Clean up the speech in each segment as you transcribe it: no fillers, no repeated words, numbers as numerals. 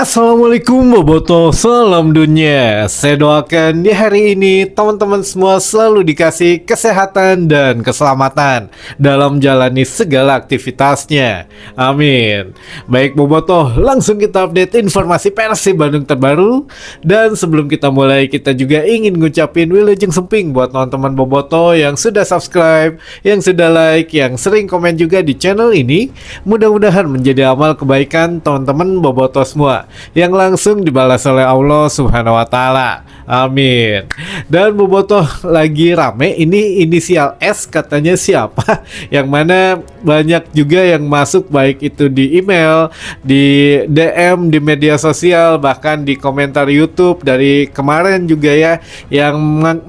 Assalamualaikum Boboto, salam dunia. Saya doakan di hari ini teman-teman semua selalu dikasih kesehatan dan keselamatan dalam jalani segala aktivitasnya. Amin. Baik Boboto, langsung kita update informasi Persib Bandung terbaru. Dan sebelum kita mulai, kita juga ingin ngucapin wilujeng semping buat teman-teman Boboto yang sudah subscribe, yang sudah like, yang sering komen juga di channel ini. Mudah-mudahan menjadi amal kebaikan teman-teman Boboto semua yang langsung dibalas oleh Allah Subhanahu wa taala. Amin. Dan Bobotoh lagi rame ini inisial S katanya siapa? Yang mana banyak juga yang masuk baik itu di email, di DM, di media sosial, bahkan di komentar YouTube dari kemarin juga ya yang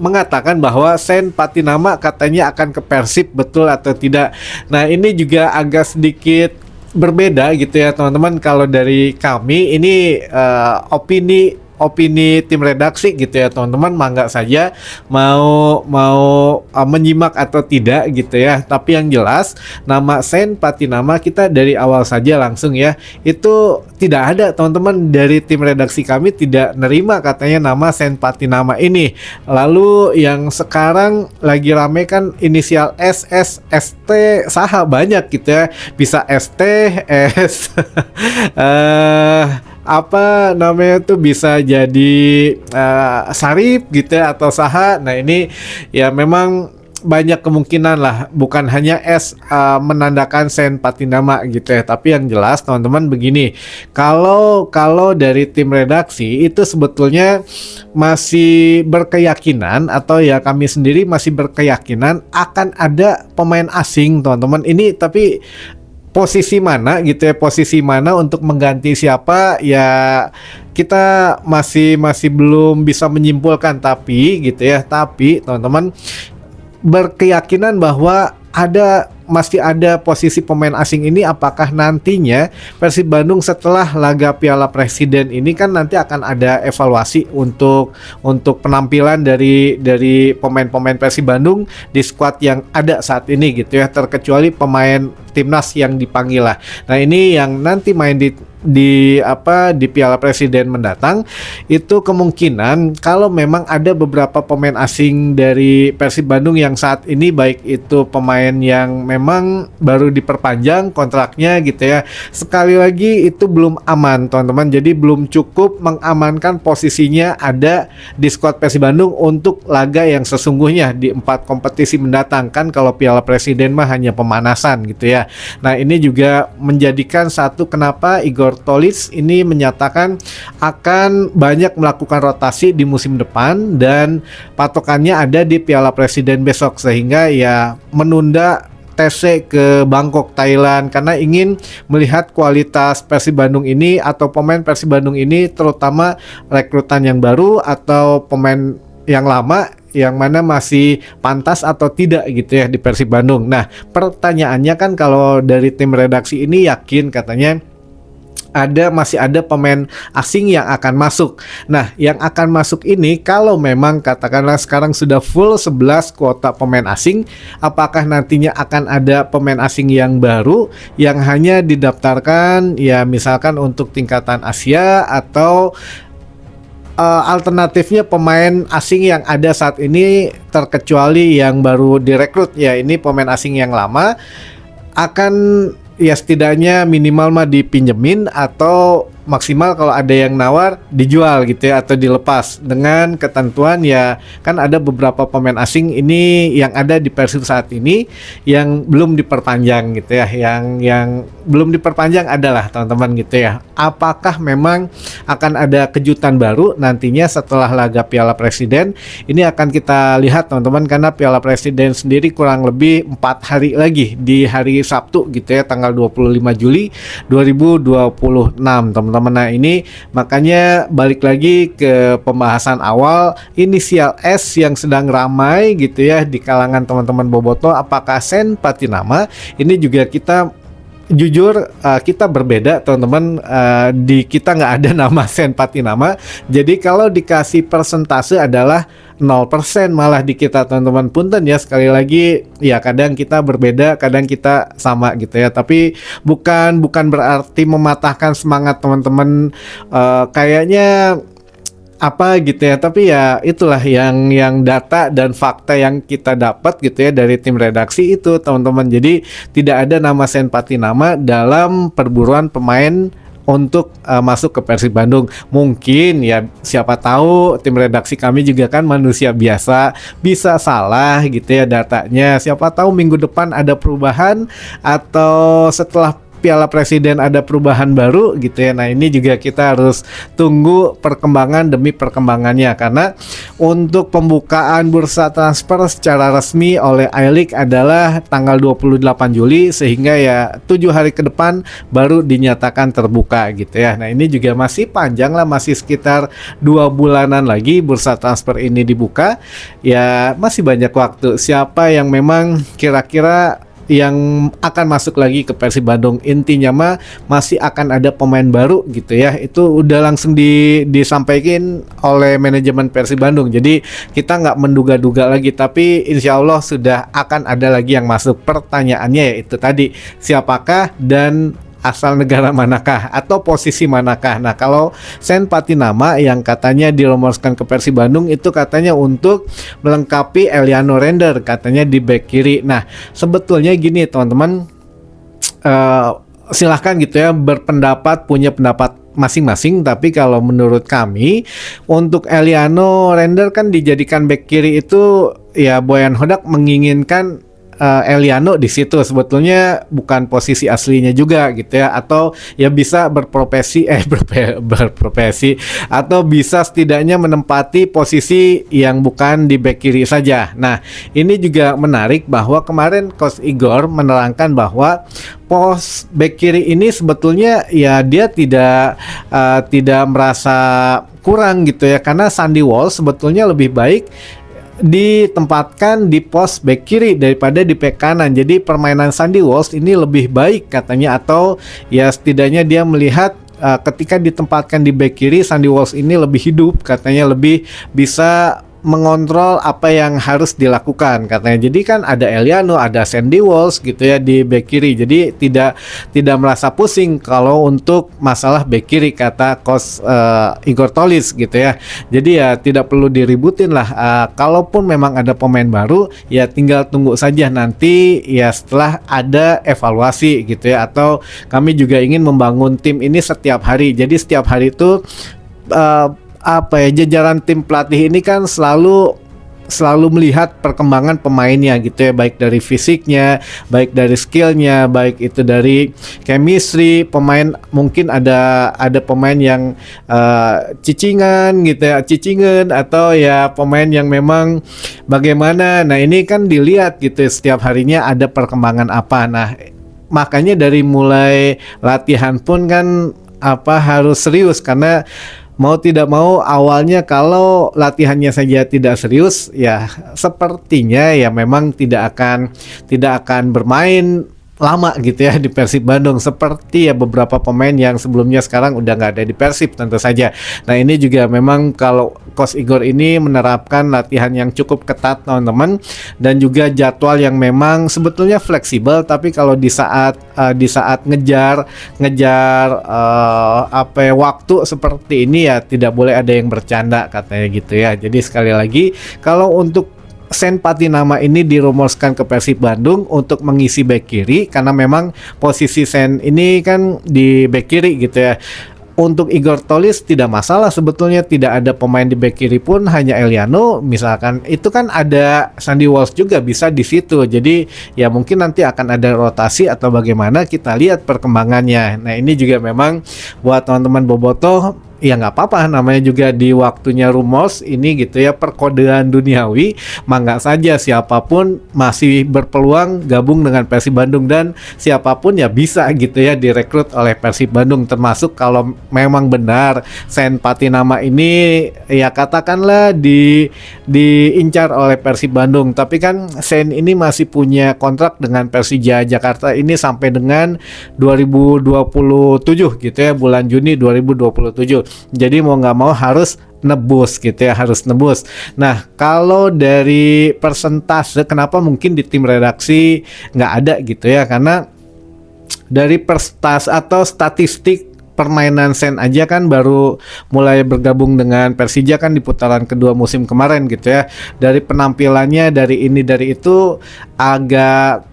mengatakan bahwa Sen Patinama katanya akan ke Persib, betul atau tidak. Nah, ini juga agak sedikit berbeda gitu ya teman-teman. Kalau dari kami ini opini tim redaksi gitu ya teman-teman, mangga saja mau menyimak atau tidak gitu ya. Tapi yang jelas nama Sen Patinama kita dari awal saja langsung ya itu tidak ada teman-teman, dari tim redaksi kami tidak nerima katanya nama Sen Patinama ini. Lalu yang sekarang lagi rame kan inisial S, S, ST, saha banyak gitu ya, bisa ST, S apa namanya tuh bisa jadi Sarip gitu ya, atau saha. Nah ini ya memang banyak kemungkinan lah, bukan hanya S menandakan Sen Patinama gitu ya. Tapi yang jelas teman-teman begini, kalau dari tim redaksi itu sebetulnya masih berkeyakinan, atau ya kami sendiri masih berkeyakinan akan ada pemain asing teman-teman ini. Tapi posisi mana gitu ya, posisi mana untuk mengganti siapa ya kita masih belum bisa menyimpulkan. Tapi gitu ya, tapi teman-teman berkeyakinan bahwa masih ada posisi pemain asing ini. Apakah nantinya Persib Bandung setelah laga Piala Presiden ini kan nanti akan ada evaluasi untuk penampilan dari pemain-pemain Persib Bandung di skuad yang ada saat ini gitu ya, terkecuali pemain timnas yang dipanggil lah. Nah ini yang nanti main di Piala Presiden mendatang, itu kemungkinan kalau memang ada beberapa pemain asing dari Persib Bandung yang saat ini baik itu pemain yang memang baru diperpanjang kontraknya gitu ya, sekali lagi itu belum aman teman-teman. Jadi belum cukup mengamankan posisinya ada di skuad Persib Bandung untuk laga yang sesungguhnya di 4 kompetisi mendatang. Kan kalau Piala Presiden mah hanya pemanasan gitu ya. Nah ini juga menjadikan satu kenapa Igor Tolis ini menyatakan akan banyak melakukan rotasi di musim depan, dan patokannya ada di Piala Presiden besok, sehingga ya menunda TC ke Bangkok, Thailand, karena ingin melihat kualitas Persib Bandung ini atau pemain Persib Bandung ini, terutama rekrutan yang baru atau pemain yang lama yang mana masih pantas atau tidak gitu ya di Persib Bandung. Nah pertanyaannya kan kalau dari tim redaksi ini yakin katanya masih ada pemain asing yang akan masuk. Nah yang akan masuk ini kalau memang katakanlah sekarang sudah full 11 kuota pemain asing, apakah nantinya akan ada pemain asing yang baru yang hanya didaftarkan ya misalkan untuk tingkatan Asia, atau alternatifnya pemain asing yang ada saat ini terkecuali yang baru direkrut ya ini pemain asing yang lama akan ya setidaknya minimal mah dipinjemin, atau maksimal kalau ada yang nawar dijual gitu ya, atau dilepas dengan ketentuan ya kan ada beberapa pemain asing ini yang ada di Persib saat ini yang belum diperpanjang gitu ya, yang belum diperpanjang adalah teman-teman gitu ya. Apakah memang akan ada kejutan baru nantinya setelah laga Piala Presiden ini, akan kita lihat teman-teman, karena Piala Presiden sendiri kurang lebih 4 hari lagi di hari Sabtu gitu ya, tanggal 25 Juli 2026 teman-teman. Nah ini makanya balik lagi ke pembahasan awal, inisial S yang sedang ramai gitu ya di kalangan teman-teman Boboto, apakah Sen Patinama ini juga kita jujur kita berbeda teman-teman, di kita nggak ada nama Sen Patinama. Jadi kalau dikasih persentase adalah 0% malah di kita teman-teman. Punten ya sekali lagi, ya kadang kita berbeda, kadang kita sama gitu ya. Tapi bukan berarti mematahkan semangat teman-teman, kayaknya apa gitu ya, tapi ya itulah yang data dan fakta yang kita dapat gitu ya dari tim redaksi itu teman-teman. Jadi tidak ada nama Sen Patinama dalam perburuan pemain untuk masuk ke Persib Bandung. Mungkin ya siapa tahu tim redaksi kami juga kan manusia biasa, bisa salah gitu ya datanya. Siapa tahu minggu depan ada perubahan atau setelah Piala Presiden ada perubahan baru gitu ya. Nah ini juga kita harus tunggu perkembangan demi perkembangannya, karena untuk pembukaan bursa transfer secara resmi oleh I-League adalah tanggal 28 Juli, sehingga ya 7 hari ke depan baru dinyatakan terbuka gitu ya. Nah ini juga masih panjang lah, masih sekitar 2 bulanan lagi bursa transfer ini dibuka. Ya masih banyak waktu. Siapa yang memang kira-kira yang akan masuk lagi ke Persib Bandung, intinya mah masih akan ada pemain baru gitu ya. Itu udah langsung disampaikan oleh manajemen Persib Bandung. Jadi kita nggak menduga-duga lagi, tapi insya Allah sudah akan ada lagi yang masuk. Pertanyaannya yaitu tadi, siapakah dan asal negara manakah atau posisi manakah. Nah kalau Sen Patinama yang katanya dirumorkan ke Persib Bandung itu katanya untuk melengkapi Eliano Render, katanya di back kiri. Nah sebetulnya gini teman-teman, silahkan gitu ya berpendapat, punya pendapat masing-masing. Tapi kalau menurut kami untuk Eliano Render kan dijadikan back kiri itu ya Boyan Hodak menginginkan Eliano di situ, sebetulnya bukan posisi aslinya juga gitu ya, atau ya bisa berprofesi berprofesi atau bisa setidaknya menempati posisi yang bukan di back kiri saja. Nah ini juga menarik bahwa kemarin Coach Igor menerangkan bahwa pos back kiri ini sebetulnya ya dia tidak merasa kurang gitu ya, karena Sandy Walsh sebetulnya lebih baik ditempatkan di pos back kiri daripada di back kanan. Jadi permainan Sandy Walsh ini lebih baik katanya, atau ya setidaknya dia melihat ketika ditempatkan di back kiri, Sandy Walsh ini lebih hidup katanya, lebih bisa mengontrol apa yang harus dilakukan katanya. Jadi kan ada Eliano, ada Sandy Walsh gitu ya di back kiri. Jadi tidak merasa pusing kalau untuk masalah back kiri, kata Coach Igor Tolis gitu ya. Jadi ya tidak perlu diributin lah. Kalaupun memang ada pemain baru ya tinggal tunggu saja nanti ya setelah ada evaluasi gitu ya. Atau kami juga ingin membangun tim ini setiap hari. Jadi setiap hari itu jajaran tim pelatih ini kan selalu melihat perkembangan pemainnya gitu ya, baik dari fisiknya, baik dari skillnya, baik itu dari chemistry pemain. Mungkin ada pemain yang cicingan gitu ya, atau ya pemain yang memang bagaimana. Nah ini kan dilihat gitu setiap harinya ada perkembangan apa. Nah makanya dari mulai latihan pun kan harus serius, karena mau tidak mau awalnya kalau latihannya saja tidak serius ya sepertinya ya memang tidak akan bermain lama gitu ya di Persib Bandung, seperti ya beberapa pemain yang sebelumnya sekarang udah nggak ada di Persib tentu saja. Nah ini juga memang kalau Coach Igor ini menerapkan latihan yang cukup ketat teman-teman, dan juga jadwal yang memang sebetulnya fleksibel, tapi kalau di saat ngejar waktu seperti ini ya tidak boleh ada yang bercanda katanya gitu ya. Jadi sekali lagi kalau untuk Sen Patinama ini dirumorkan ke Persib Bandung untuk mengisi back kiri, karena memang posisi Sen ini kan di back kiri gitu ya. Untuk Igor Tolis tidak masalah sebetulnya, tidak ada pemain di back kiri pun, hanya Eliano misalkan, itu kan ada Sandy Walsh juga bisa di situ. Jadi ya mungkin nanti akan ada rotasi atau bagaimana, kita lihat perkembangannya. Nah ini juga memang buat teman-teman bobotoh ya nggak apa-apa, namanya juga di waktunya rumors ini gitu ya, perkodean duniawi, mangga saja siapapun masih berpeluang gabung dengan Persib Bandung, dan siapapun ya bisa gitu ya direkrut oleh Persib Bandung, termasuk kalau memang benar Sen Patinama ini ya katakanlah diincar oleh Persib Bandung, tapi kan Sen ini masih punya kontrak dengan Persija Jakarta ini sampai dengan 2027 gitu ya, bulan Juni 2027. Jadi mau nggak mau harus nebus gitu ya, harus nebus. Nah, kalau dari persentase kenapa mungkin di tim redaksi nggak ada gitu ya, karena dari persentase atau statistik permainan Sen aja kan baru mulai bergabung dengan Persija kan di putaran kedua musim kemarin gitu ya. Dari penampilannya, dari ini dari itu agak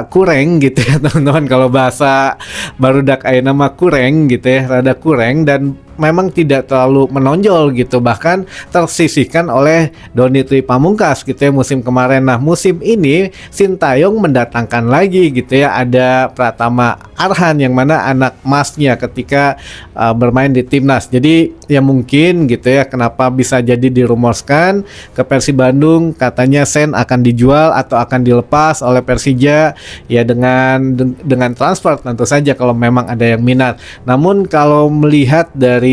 kurang gitu ya teman-teman, kalau bahasa barudak ayeuna mah kurang gitu ya, rada kurang, dan memang tidak terlalu menonjol gitu, bahkan tersisihkan oleh Doni Tri Pamungkas gitu ya musim kemarin. Nah, musim ini Sintayong mendatangkan lagi gitu ya, ada Pratama Arhan yang mana anak emasnya ketika bermain di timnas. Jadi ya mungkin gitu ya kenapa bisa jadi dirumorkan ke Persib Bandung, katanya Sen akan dijual atau akan dilepas oleh Persija ya dengan transfer tentu saja kalau memang ada yang minat. Namun kalau melihat dari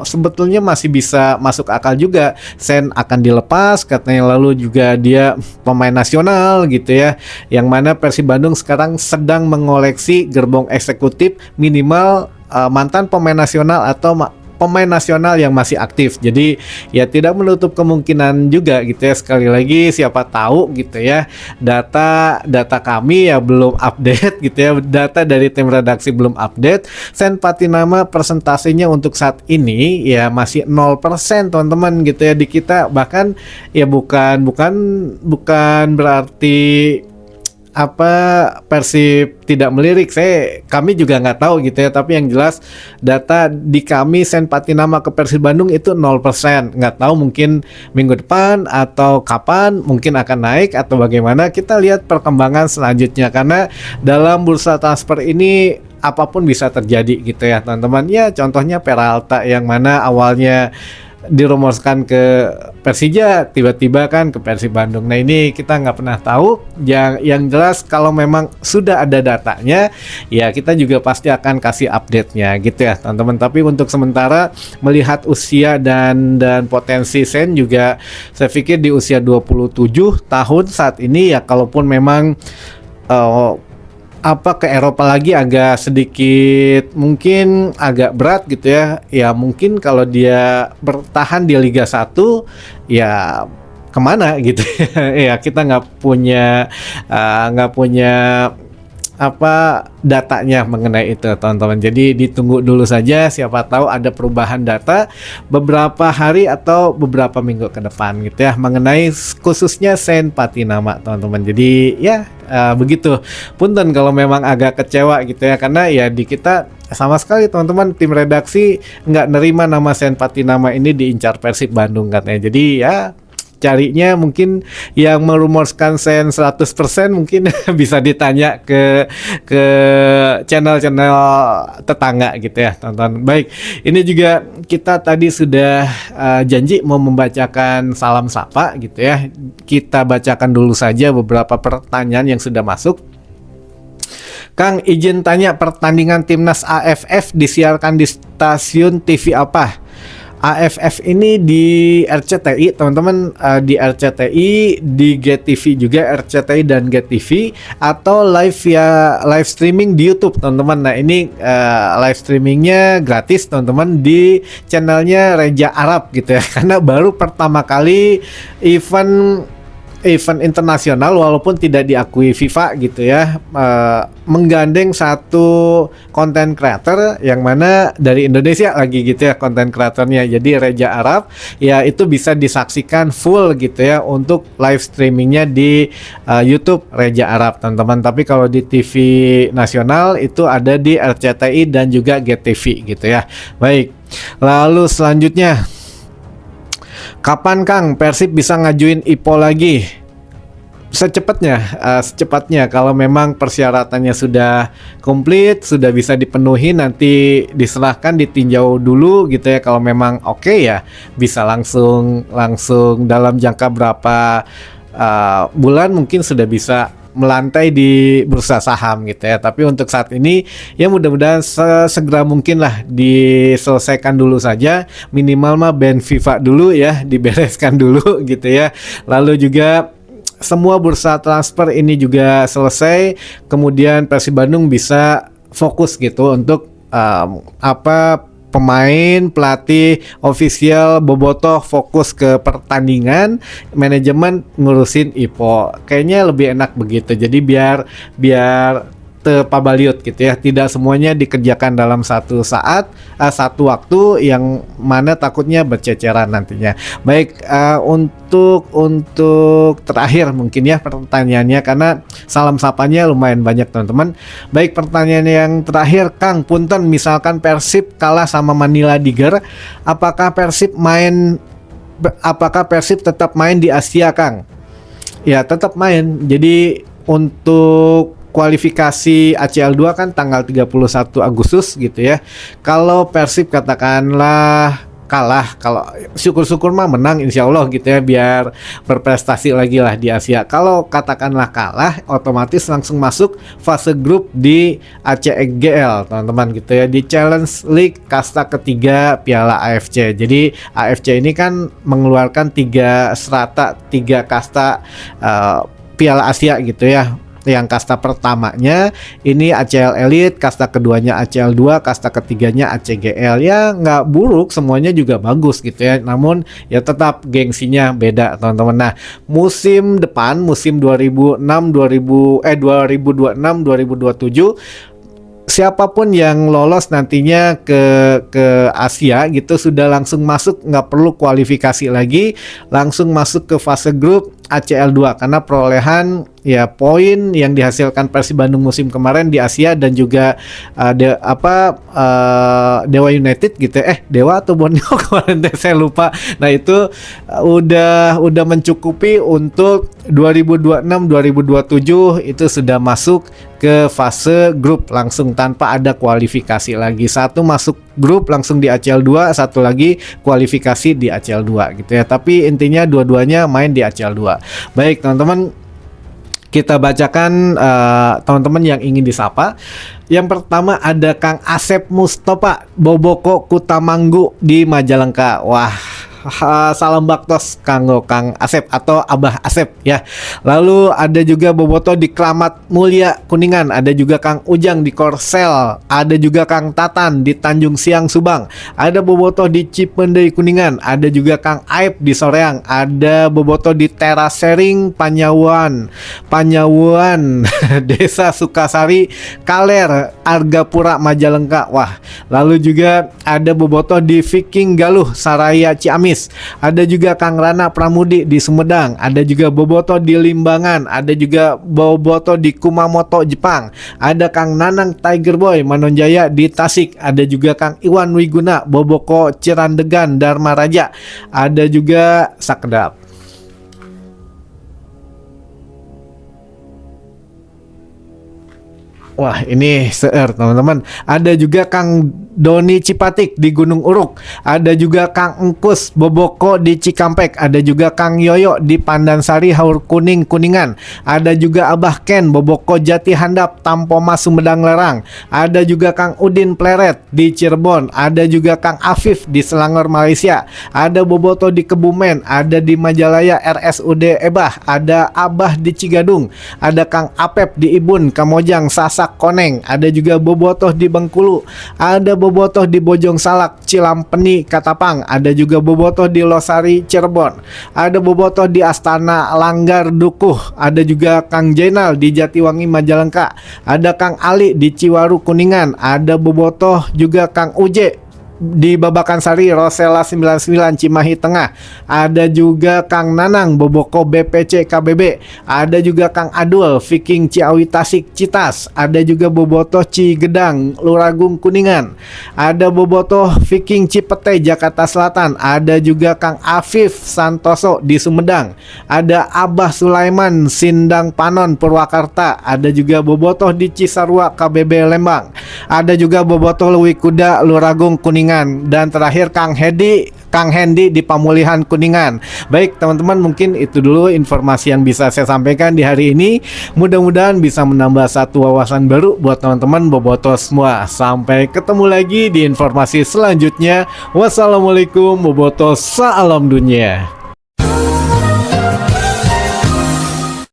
sebetulnya masih bisa masuk akal juga Sen akan dilepas, katanya, lalu juga dia pemain nasional gitu ya, yang mana Persib Bandung sekarang sedang mengoleksi gerbong eksekutif minimal mantan pemain nasional atau pemain nasional yang masih aktif. Jadi ya tidak menutup kemungkinan juga gitu ya, sekali lagi siapa tahu gitu ya, data kami ya belum update gitu ya, data dari tim redaksi belum update. Sen Patinama persentasenya untuk saat ini ya masih 0% teman-teman gitu ya di kita, bahkan ya bukan berarti Persib tidak melirik, kami juga nggak tahu gitu ya, tapi yang jelas data di kami Sen Patinama ke Persib Bandung itu 0%. Nggak tahu mungkin minggu depan atau kapan mungkin akan naik atau bagaimana, kita lihat perkembangan selanjutnya, karena dalam bursa transfer ini apapun bisa terjadi gitu ya teman-teman. Ya contohnya Peralta yang mana awalnya dirumorkan ke Persija, tiba-tiba kan ke Persib Bandung. Nah ini kita nggak pernah tahu. Yang jelas kalau memang sudah ada datanya, ya kita juga pasti akan kasih update-nya gitu ya teman-teman. Tapi untuk sementara melihat usia dan potensi Sen juga, saya pikir di usia 27 tahun saat ini ya, kalaupun memang ke Eropa lagi agak sedikit mungkin agak berat gitu ya. Ya mungkin kalau dia bertahan di Liga 1 ya kemana gitu ya. Kita nggak punya datanya mengenai itu teman-teman. Jadi ditunggu dulu saja, siapa tahu ada perubahan data beberapa hari atau beberapa minggu ke depan gitu ya, mengenai khususnya Sen Patinama teman-teman. Jadi ya begitu. Punten kalau memang agak kecewa gitu ya, karena ya di kita sama sekali teman-teman tim redaksi nggak nerima nama Sen Patinama ini diincar Persib Bandung katanya. Jadi ya carinya mungkin yang merumorkan Sen 100% mungkin bisa ditanya ke channel-channel tetangga gitu ya teman-teman. Baik, ini juga kita tadi sudah janji mau membacakan salam sapa gitu ya. Kita bacakan dulu saja beberapa pertanyaan yang sudah masuk. Kang, izin tanya, pertandingan timnas AFF disiarkan di stasiun TV apa? AFF ini di RCTI teman-teman, di RCTI, di GTV juga, RCTI dan GTV, atau live streaming di YouTube teman-teman. Nah ini live streamingnya gratis teman-teman di channelnya Reja Arab gitu ya, karena baru pertama kali event internasional walaupun tidak diakui FIFA gitu ya, menggandeng satu konten creator yang mana dari Indonesia lagi gitu ya konten kreatornya. Jadi Reja Arab ya itu bisa disaksikan full gitu ya untuk live streamingnya di YouTube Reja Arab teman-teman. Tapi kalau di TV nasional itu ada di RCTI dan juga GTV gitu ya. Baik, lalu selanjutnya, kapan Kang Persib bisa ngajuin IPO lagi? secepatnya kalau memang persyaratannya sudah komplit, sudah bisa dipenuhi, nanti diserahkan ditinjau dulu gitu ya. Kalau memang oke ya bisa langsung dalam jangka berapa bulan mungkin sudah bisa melantai di bursa saham gitu ya. Tapi untuk saat ini ya mudah-mudahan segera mungkin lah diselesaikan dulu saja, minimal mah band FIFA dulu ya, dibereskan dulu gitu ya. Lalu juga semua bursa transfer ini juga selesai, kemudian Persib Bandung bisa fokus gitu untuk pemain, pelatih, official, bobotoh fokus ke pertandingan, manajemen ngurusin IPO. Kayaknya lebih enak begitu. Jadi biar tepabaliut gitu ya, tidak semuanya dikerjakan dalam satu saat, satu waktu yang mana takutnya berceceran nantinya. Baik, untuk terakhir mungkin ya pertanyaannya, karena salam sapanya lumayan banyak teman-teman. Baik, pertanyaan yang terakhir, Kang punten, misalkan Persib kalah sama Manila Tiger, apakah Persib tetap main di Asia, Kang? Ya, tetap main. Jadi untuk kualifikasi ACL 2 kan tanggal 31 Agustus gitu ya. Kalau Persib katakanlah kalah, kalau syukur-syukur mah menang insya Allah gitu ya, biar berprestasi lagi lah di Asia. Kalau katakanlah kalah, otomatis langsung masuk fase grup di ACGL teman-teman gitu ya, di Challenge League kasta ketiga Piala AFC. Jadi AFC ini kan mengeluarkan 3 kasta Piala Asia gitu ya. Yang kasta pertamanya ini ACL Elite, kasta keduanya ACL 2, kasta ketiganya ACGL. Ya nggak buruk, semuanya juga bagus gitu ya. Namun ya tetap gengsinya beda teman-teman. Nah, musim depan, musim 2026 2027, siapapun yang lolos nantinya ke Asia gitu sudah langsung masuk, nggak perlu kualifikasi lagi, langsung masuk ke fase grup ACL 2 karena perolehan ya poin yang dihasilkan Persib Bandung musim kemarin di Asia dan juga Dewa United gitu Dewa atau Borneo kemarin saya lupa. Nah itu udah mencukupi untuk 2026 2027 itu sudah masuk ke fase grup langsung tanpa ada kualifikasi lagi. Satu masuk grup langsung di ACL 2, satu lagi kualifikasi di ACL 2 gitu ya. Tapi intinya dua-duanya main di ACL 2. Baik teman-teman, kita bacakan teman-teman yang ingin disapa. Yang pertama ada Kang Asep Mustopa, Boboko Kutamanggu di Majalengka. Wah, salam baktos kanggo Kang Asep atau Abah Asep ya. Lalu ada juga boboto di Kramat Mulia Kuningan, ada juga Kang Ujang di Korsel, ada juga Kang Tatan di Tanjung Siang Subang, ada boboto di Cipendei Kuningan, ada juga Kang Aib di Soreang, ada boboto di Terasering Panyawuan Desa Sukasari Kaler Argapura Majalengka. Wah, lalu juga ada boboto di Viking Galuh Saraya Ciamis, ada juga Kang Rana Pramudi di Sumedang, ada juga boboto di Limbangan, ada juga boboto di Kumamoto Jepang, ada Kang Nanang Tiger Boy Manonjaya di Tasik, ada juga Kang Iwan Wiguna Boboko Cirandegan Dharma Raja, ada juga Sakedap. Wah, ini seer teman-teman. Ada juga Kang Doni Cipatik di Gunung Uruk, ada juga Kang Engkus Boboko di Cikampek, ada juga Kang Yoyo di Pandansari Haur Kuning Kuningan, ada juga Abah Ken Boboko Jati Handap Tampoma Sumedang Lerang, ada juga Kang Udin Pleret di Cirebon, ada juga Kang Afif di Selangor Malaysia, ada boboto di Kebumen, ada di Majalaya RSUD Ebah, ada Abah di Cigadung, ada Kang Apep di Ibun Kamojang Sasak Koneng, ada juga bobotoh di Bengkulu, ada bobotoh di Bojong Salak Cilampeni Katapang, ada juga bobotoh di Losari Cirebon, ada bobotoh di Astana Langgar Dukuh, ada juga Kang Jainal di Jatiwangi Majalengka, ada Kang Ali di Ciwaru Kuningan, ada bobotoh juga Kang Uje di Babakan Sari Rosella 99 Cimahi Tengah. Ada juga Kang Nanang Boboko BPC KBB. Ada juga Kang Adul Viking Ciawi Tasik Citas. Ada juga Bobotoh Cigedang Luragung Kuningan. Ada Bobotoh Viking Cipete Jakarta Selatan. Ada juga Kang Afif Santoso di Sumedang. Ada Abah Sulaiman Sindang Panon Purwakarta. Ada juga Bobotoh di Cisarua KBB Lembang. Ada juga Bobotoh Lewi Kuda Luragung Kuningan. Dan terakhir Kang Hendi di Pamulihan Kuningan. Baik teman-teman, mungkin itu dulu informasi yang bisa saya sampaikan di hari ini. Mudah-mudahan bisa menambah satu wawasan baru buat teman-teman bobotoh semua. Sampai ketemu lagi di informasi selanjutnya. Wassalamualaikum bobotoh, salam dunia.